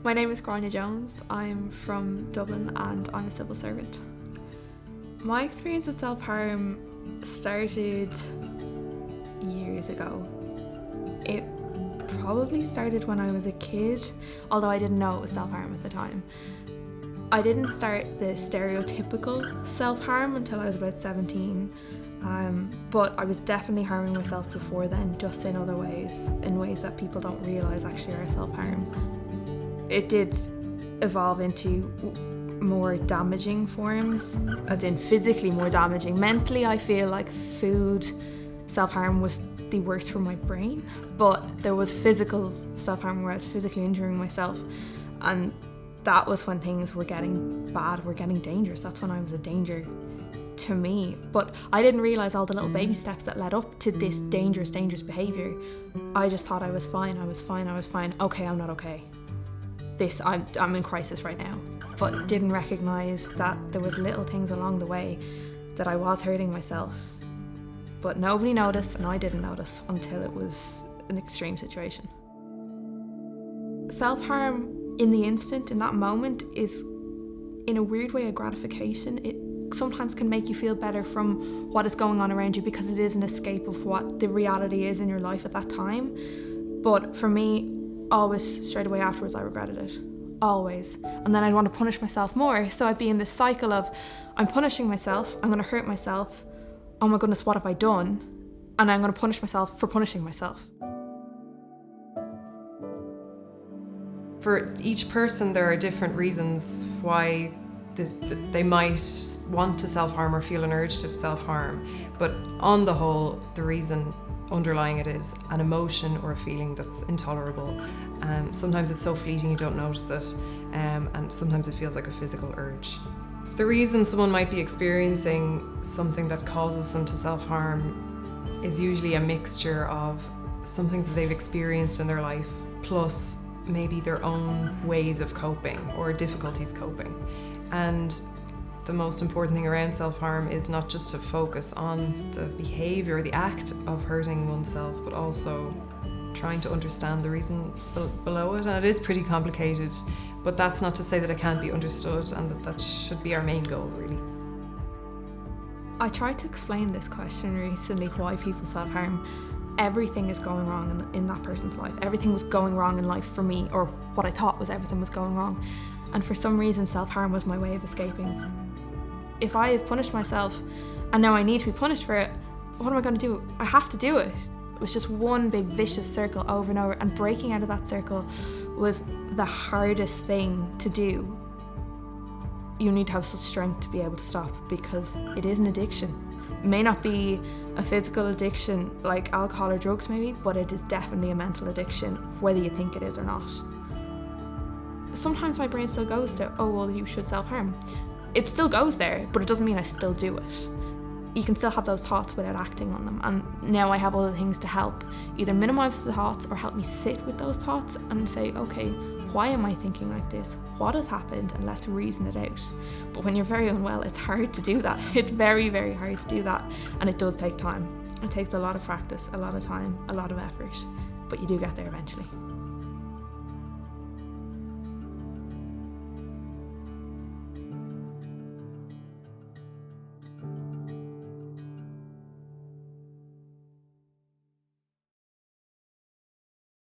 My name is Grainne Jones. I'm from Dublin and I'm a civil servant. My experience with self-harm started years ago. It probably started when I was a kid, although I didn't know it was self-harm at the time. I didn't start the stereotypical self-harm until I was about 17, but I was definitely harming myself before then, just in other ways, in ways that people don't realise actually are self-harm. It did evolve into more damaging forms, as in physically more damaging. Mentally, I feel like food self-harm was the worst for my brain, but there was physical self-harm where I was physically injuring myself, and that was when things were getting bad, were getting dangerous. That's when I was a danger to me. But I didn't realise all the little baby steps that led up to this dangerous behaviour. I just thought I was fine. Okay, I'm not okay. I'm in crisis right now. But didn't recognise that there was little things along the way that I was hurting myself. But nobody noticed, and I didn't notice until it was an extreme situation. Self-harm in the instant, in that moment, is in a weird way a gratification. It sometimes can make you feel better from what is going on around you because it is an escape of what the reality is in your life at that time. But for me, always straight away afterwards I regretted it. Always. And then I'd want to punish myself more. So I'd be in this cycle of, I'm punishing myself, I'm going to hurt myself, oh my goodness, what have I done? And I'm going to punish myself for punishing myself. For each person, there are different reasons why they might want to self-harm or feel an urge to self-harm. But on the whole, the reason underlying it is an emotion or a feeling that's intolerable. Sometimes it's so fleeting you don't notice it, and sometimes it feels like a physical urge. The reason someone might be experiencing something that causes them to self-harm is usually a mixture of something that they've experienced in their life, plus maybe their own ways of coping or difficulties coping. And the most important thing around self-harm is not just to focus on the behaviour, the act of hurting oneself, but also trying to understand the reason below it. And it is pretty complicated, but that's not to say that it can't be understood, and that should be our main goal, really. I tried to explain this question recently, why people self-harm. Everything is going wrong in that person's life. Everything was going wrong in life for me, or what I thought was everything was going wrong. And for some reason, self-harm was my way of escaping. If I have punished myself and now I need to be punished for it, what am I going to do? I have to do it. It was just one big vicious circle over and over, and breaking out of that circle was the hardest thing to do. You need to have such strength to be able to stop, because it is an addiction. It may not be a physical addiction like alcohol or drugs maybe, but it is definitely a mental addiction, whether you think it is or not. Sometimes my brain still goes to, oh well, you should self-harm. It still goes there, but it doesn't mean I still do it. You can still have those thoughts without acting on them, and now I have other things to help either minimize the thoughts or help me sit with those thoughts and say, okay, why am I thinking like this? What has happened? And let's reason it out. But when you're very unwell, it's hard to do that. It's very, very hard to do that, and it does take time. It takes a lot of practice, a lot of time, a lot of effort, but you do get there eventually.